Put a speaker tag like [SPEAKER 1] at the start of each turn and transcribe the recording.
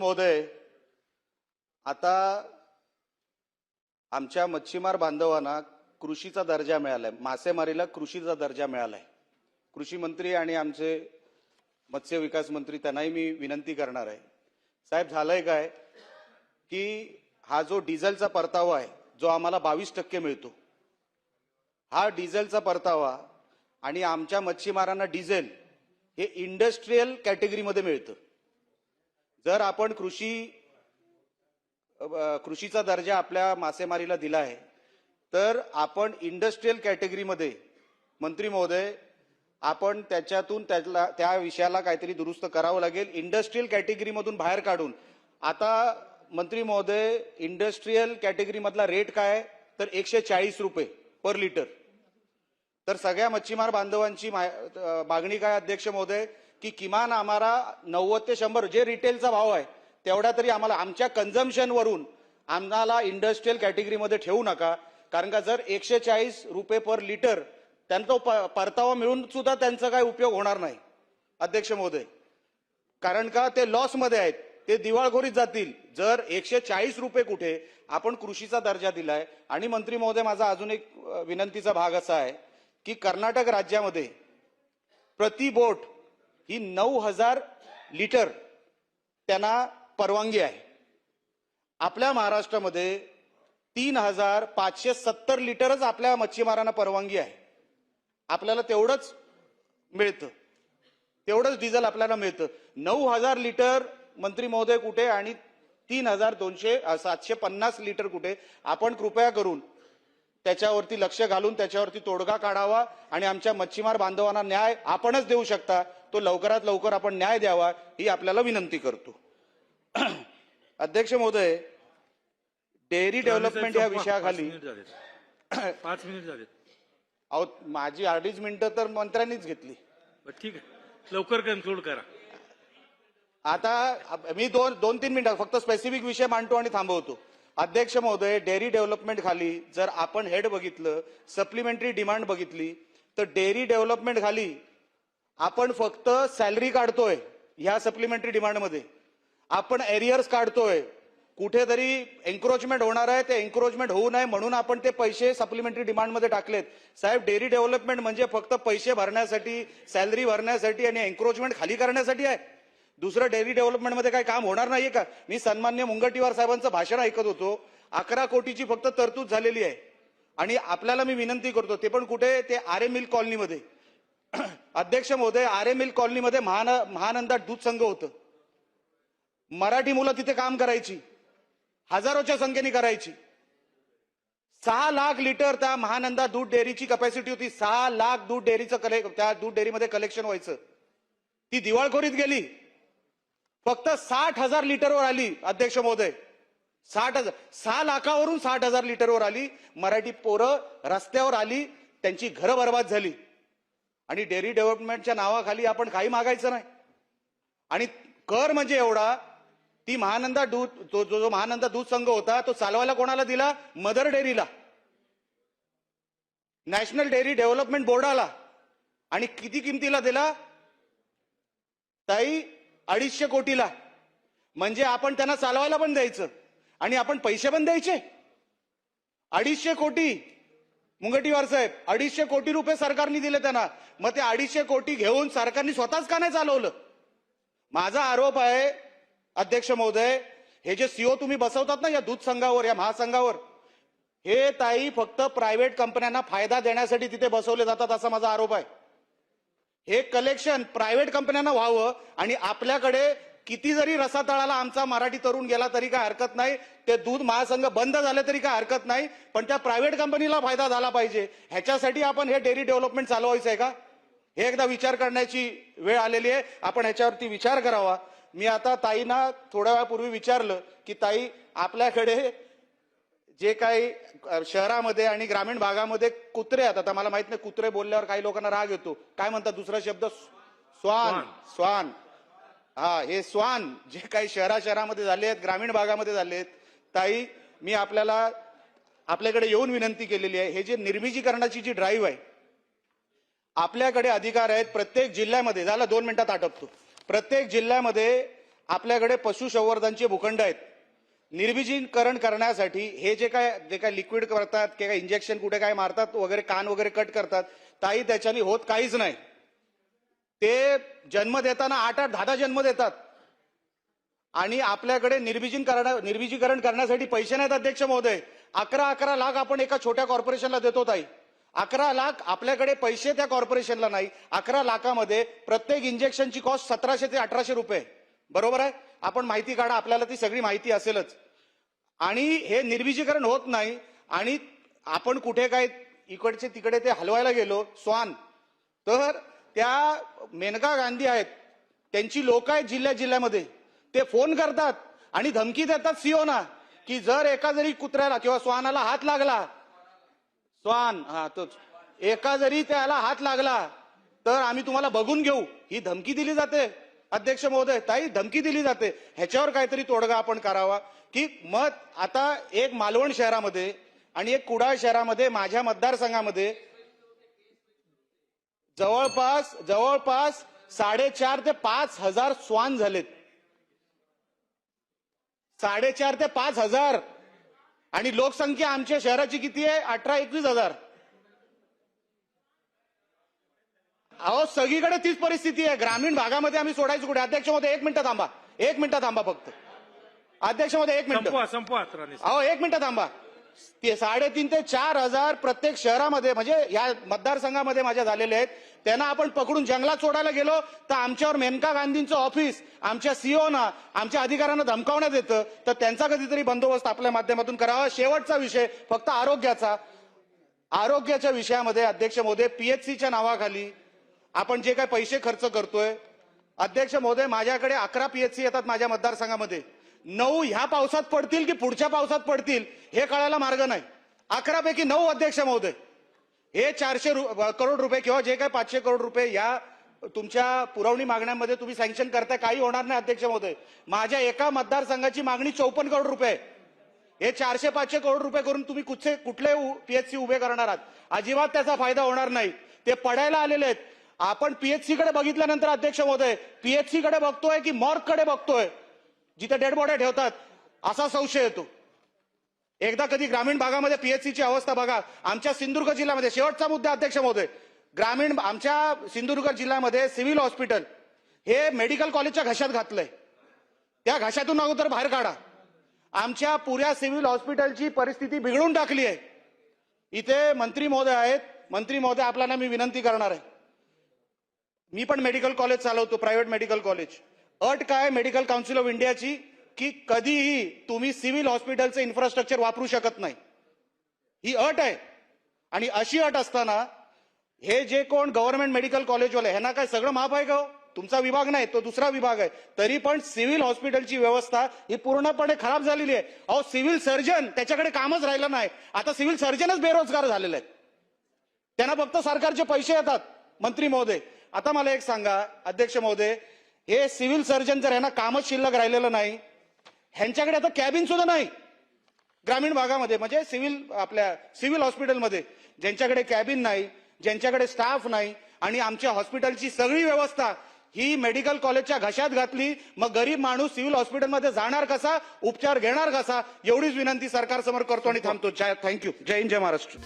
[SPEAKER 1] महोदय, आता आमच्या मच्छीमार बांधवांना कृषीचा दर्जा मिळालाय, मासेमारीला कृषीचा दर्जा मिळालाय। कृषी मंत्री आणि आमचे मत्स्य विकास मंत्री त्यांनाही मी विनंती करणार आहे, साहेब झालंय काय की हा जो डिझेलचा परतावा आहे जो आम्हाला 22% मिळतो, हा डिझेलचा परतावा आणि आमच्या मच्छीमारांना डिझेल हे इंडस्ट्रियल कॅटेगरीमध्ये मिळतं। जर आपण कृषीचा दर्जा आपल्या मासेमारीला दिला आहे तर आपण इंडस्ट्रियल कॅटेगरीमध्ये मंत्री महोदय आपण त्याच्यातून त्या विषयाला काहीतरी दुरुस्त करावं लागेल। इंडस्ट्रियल कॅटेगरीमधून बाहेर काढून आता मंत्री महोदय इंडस्ट्रियल कॅटेगरीमधला रेट काय तर 140 रुपये पर लिटर। तर सगळ्या मच्छीमार बांधवांची मागणी काय अध्यक्ष महोदय की किमान आम्हाला 90 ते 100 जे रिटेलचा भाव आहे तेवढा तरी आम्हाला आमच्या कन्झम्पशन वरून आम्हाला इंडस्ट्रियल कॅटेगरीमध्ये ठेवू नका, कारण का जर 140 रुपये पर लिटर त्यांचा परतावा मिळून सुद्धा त्यांचा काय उपयोग होणार नाही अध्यक्ष महोदय, कारण का ते लॉस मध्ये आहेत, ते दिवाळखोरीत जातील। जर 140 रुपये कुठे आपण कृषीचा दर्जा दिलाय। आणि मंत्री महोदय माझा अजून एक विनंतीचा भाग असा आहे की कर्नाटक राज्यामध्ये प्रति बोट ही 9000 लिटर त्यांना परवानगी आहे, आपल्या महाराष्ट्रामध्ये 3570 लिटरच आपल्या मच्छीमारांना परवानगी आहे। आपल्याला तेवढंच मिळतं, तेवढंच डिझेल आपल्याला मिळतं। 9000 लिटर मंत्री महोदय कुठे आणि 750 लिटर कुठे? आपण कृपया करून त्याच्यावरती लक्ष घालून त्याच्यावरती तोडगा काढावा आणि आमच्या मच्छीमार बांधवांना न्याय आपणच देऊ शकता, तो लवकरात लवकर आपण न्याय द्यावा ही आपल्याला विनंती करतो। अध्यक्ष महोदय, डेअरी डेव्हलपमेंट या विषयाखाली
[SPEAKER 2] 5 मिनिट झालेत।
[SPEAKER 1] अहो माझी 2.5 मिनिटं तर मंत्र्यांनीच घेतली।
[SPEAKER 2] ठीक आहे, लवकर कन्क्लूड करा।
[SPEAKER 1] आता मी 2-3 मिनिटं फक्त स्पेसिफिक विषय मांडतो आणि थांबवतो। अध्यक्ष महोदय, डेअरी डेव्हलपमेंट खाली जर आपण हेड बघितलं, सप्लिमेंटरी डिमांड बघितली तर डेअरी डेव्हलपमेंट खाली आपण फक्त सॅलरी काढतोय, ह्या सप्लिमेंटरी डिमांडमध्ये आपण एरियर्स काढतोय। कुठेतरी एन्क्रोचमेंट होणार आहे, ते एन्क्रोचमेंट होऊ नये म्हणून आपण ते पैसे सप्लिमेंटरी डिमांडमध्ये टाकलेत। साहेब डेअरी डेव्हलपमेंट म्हणजे फक्त पैसे भरण्यासाठी, सॅलरी भरण्यासाठी आणि एन्क्रोचमेंट खाली करण्यासाठी आहे, दुसरं डेअरी डेव्हलपमेंटमध्ये काही काम होणार नाहीये का? मी सन्मान्य मुनगंटीवार साहेबांचं भाषण ऐकत होतो, 11 कोटीची फक्त तरतूद झालेली आहे आणि आपल्याला मी विनंती करतो ते पण कुठे, ते आरे मिल कॉलनीमध्ये। अध्यक्ष महोदय, आरे मिल कॉलनीमध्ये महानंदा दूध संघ होतं, मराठी मुलं तिथे काम करायची, हजारोच्या संख्येने करायची। 6 लाख लिटर त्या महानंदा दूध डेअरीची कॅपॅसिटी होती, 6 लाख दूध डेअरीचं त्या दूध डेअरीमध्ये कलेक्शन व्हायचं, ती दिवाळखोरीत गेली, फक्त 60,000 लिटरवर आली अध्यक्ष महोदय। 6 लाखावरून 60,000 लिटरवर आली। मराठी पोरं रस्त्यावर आली, त्यांची घरं बर्बाद झाली आणि डेअरी डेव्हलपमेंटच्या नावाखाली आपण काही मागायचं नाही। आणि कर म्हणजे एवढा, ती महानंदा दूध जो महानंदा दूध संघ होता तो चालवायला कोणाला दिला? मदर डेअरीला, नॅशनल डेअरी डेव्हलपमेंट बोर्डाला। आणि किती किमतीला दिला ताई? 250 कोटीला। म्हणजे आपण त्यांना चालवायला पण द्यायचं आणि आपण पैसे पण द्यायचे। 250 कोटी मुनगंटीवार साहेब, 250 कोटी रुपये सरकारने दिले त्यांना, मग ते 250 कोटी घेऊन सरकारने स्वतःच का नाही चालवलं? माझा आरोप आहे अध्यक्ष महोदय, हे जे सीओ तुम्ही बसवतात ना या दूध संघावर, या महासंघावर, हे ताई फक्त प्रायव्हेट कंपन्यांना फायदा देण्यासाठी तिथे बसवले जातात असा माझा आरोप आहे। हे कलेक्शन प्रायव्हेट कंपन्यांना व्हावं आणि आपल्याकडे किती जरी रसातळाला आमचा मराठी तरुण गेला तरी काय हरकत नाही, ते दूध महासंघ बंद झाले तरी काय हरकत नाही, पण त्या प्रायव्हेट कंपनीला फायदा झाला पाहिजे। ह्याच्यासाठी आपण हे डेअरी डेव्हलपमेंट चालवायचं आहे का? हे एकदा विचार करण्याची वेळ आलेली आहे, आपण ह्याच्यावरती विचार करावा। मी आता ताईंना थोड्या वेळापूर्वी विचारलं की ताई आपल्याकडे जे काही शहरामध्ये आणि ग्रामीण भागामध्ये कुत्रे आहेत, आता मला माहित नाही कुत्रे बोलल्यावर काही लोकांना राग येतो, काय म्हणतात दुसरा शब्द? स्वान। हा, हे स्वान जे काही शहरामध्ये झाले आहेत, ग्रामीण भागामध्ये झाले आहेत, ताई मी आपल्याकडे येऊन विनंती केलेली आहे, हे जे निर्मिजीकरणाची जी ड्राईव्ह आहे, आपल्याकडे अधिकार आहेत प्रत्येक जिल्ह्यामध्ये, झालं 2 मिनिटात आटपतो, प्रत्येक जिल्ह्यामध्ये आपल्याकडे पशुसंवर्धनचे भूखंड आहेत. निर्बीजीकरण करण्यासाठी हे जे काय लिक्विड करतात किंवा काय इंजेक्शन कुठे काय मारतात वगैरे, कान वगैरे कट करतात, ताई त्याच्याने होत काहीच नाही. ते जन्म देताना 8-8, 10-10 जन्म देतात आणि आपल्याकडे निर्बीजीकरण करण्यासाठी पैसे नाहीत अध्यक्ष महोदय. 11-11 लाख आपण एका छोट्या कॉर्पोरेशनला देतो ताई. 11 लाख आपल्याकडे पैसे त्या कॉर्पोरेशनला नाही. 11 लाखामध्ये प्रत्येक इंजेक्शनची कॉस्ट 1700 ते 1800 रुपये. बरोबर आहे. आपण माहिती काढा, आपल्याला ती सगळी माहिती असेलच. आणि हे निर्बीजीकरण होत नाही आणि आपण कुठे काय इकडचे तिकडे ते हलवायला गेलो स्वान, तर त्या मेनका गांधी आहेत, त्यांची लोक आहेत जिल्ह्यामध्ये, ते फोन करतात आणि धमकी देतात सीओना की जर एका जरी कुत्र्याला किंवा श्वानाला हात लागला, श्वान तोच, एका जरी त्याला हात लागला तर आम्ही तुम्हाला बघून घेऊ, ही धमकी दिली जाते अध्यक्ष महोदय. ताई धमकी दिली जाते. ह्याच्यावर काहीतरी तोडगा आपण करावा. की मत आता एक मालवण शहरामध्ये आणि एक कुडाळ शहरामध्ये माझ्या मतदारसंघामध्ये जवळपास 4,500 ते 5,000 श्वान झालेत. 4,500 ते 5,000 आणि लोकसंख्या आमच्या शहराची किती आहे? 18-21 हजार. अहो सगळीकडे तीच परिस्थिती आहे. ग्रामीण भागामध्ये आम्ही सोडायचं कुठे? अध्यक्ष महोदय 1 मिनिट थांबा, 1 मिनिट थांबा फक्त. अध्यक्ष महोदय 1 मिनिट.
[SPEAKER 2] संपवा.
[SPEAKER 1] अहो 1 मिनिट थांबा. 3,500 ते 4,000 प्रत्येक शहरामध्ये म्हणजे या मतदारसंघामध्ये माझ्या झालेले आहेत. त्यांना आपण पकडून जंगलात सोडायला गेलो तर आमच्यावर मेनका गांधींचं ऑफिस, आमच्या सीओना, आमच्या अधिकाऱ्यांना धमकावण्यात येतं. तर त्यांचा कधीतरी बंदोबस्त आपल्या माध्यमातून करावा. शेवटचा विषय फक्त आरोग्याच्या विषयामध्ये अध्यक्ष महोदय, पीएचसीच्या नावाखाली आपण जे काही पैसे खर्च करतोय अध्यक्ष महोदय, माझ्याकडे 11 पीएचसी येतात माझ्या मतदारसंघामध्ये. 9 ह्या पावसात पडतील की पुढच्या पावसात पडतील हे कळायला मार्ग नाही. 11 पैकी 9 अध्यक्ष महोदय. हे 400 करोड रुपये किंवा जे काही 500 करोड रुपये या तुमच्या पुरवणी मागण्यांमध्ये तुम्ही सँक्शन करताय, काही होणार नाही अध्यक्ष महोदय. माझ्या एका मतदारसंघाची मागणी 54 करोड रुपये. हे 400-500 करोड रुपये करून तुम्ही कुठले पीएचसी उभे करणार आहात? अजिबात त्याचा फायदा होणार नाही. ते पडायला आलेले आहेत. आपण पीएचसी कडे बघितल्यानंतर अध्यक्ष महोदय, पीएचसी कडे बघतोय की मॉर्ग कडे बघतोय जिथे डेड बॉड्या ठेवतात, असा संशय येतो. एकदा कधी ग्रामीण भागामध्ये पीएचसीची अवस्था बघा. आमच्या सिंधुदुर्ग जिल्ह्यामध्ये शेवटचा मुद्दा अध्यक्ष महोदय, आमच्या सिंधुदुर्ग जिल्ह्यामध्ये सिव्हिल हॉस्पिटल हे मेडिकल कॉलेजच्या घशात घातलंय. त्या घशातून अगोदर बाहेर काढा. आमच्या पुऱ्या सिव्हिल हॉस्पिटलची परिस्थिती बिघडून टाकली आहे. इथे मंत्री महोदय आहेत. मंत्री महोदय, आपल्याला मी विनंती करणार आहे, मी पण मेडिकल कॉलेज चालवतो, प्रायव्हेट मेडिकल कॉलेज. अट काय मेडिकल काउन्सिल ऑफ इंडियाची की कधीही तुम्ही सिव्हिल हॉस्पिटलचं इन्फ्रास्ट्रक्चर वापरू शकत नाही, ही अट आहे. आणि अशी अट असताना हे जे कोण गव्हर्नमेंट मेडिकल कॉलेजवाले ह्यांना काय सगळं माफ आहे का? तुमचा विभाग नाही, तो दुसरा विभाग आहे. तरी पण सिव्हिल हॉस्पिटलची व्यवस्था ही पूर्णपणे खराब झालेली आहे. अहो सिव्हिल सर्जन त्याच्याकडे कामच राहिलं नाही. आता सिव्हिल सर्जनच बेरोजगार झालेले आहेत. त्यांना फक्त सरकारचे पैसे येतात. मंत्री महोदय, आता मला एक सांगा अध्यक्ष महोदय, हे सिव्हिल सर्जन जर ह्यांना कामच शिल्लक राहिलेलं नाही, ह्यांच्याकडे आता कॅबिन सुद्धा नाही ग्रामीण भागामध्ये, म्हणजे सिव्हिल हॉस्पिटलमध्ये ज्यांच्याकडे कॅबिन नाही, ज्यांच्याकडे स्टाफ नाही आणि आमच्या हॉस्पिटलची सगळी व्यवस्था ही मेडिकल कॉलेजच्या घशात घातली, मग गरीब माणूस सिव्हिल हॉस्पिटलमध्ये जाणार कसा, उपचार घेणार कसा? एवढीच विनंती सरकारसमोर करतो आणि थांबतो. थँक्यू. जय हिंद, जय महाराष्ट्र.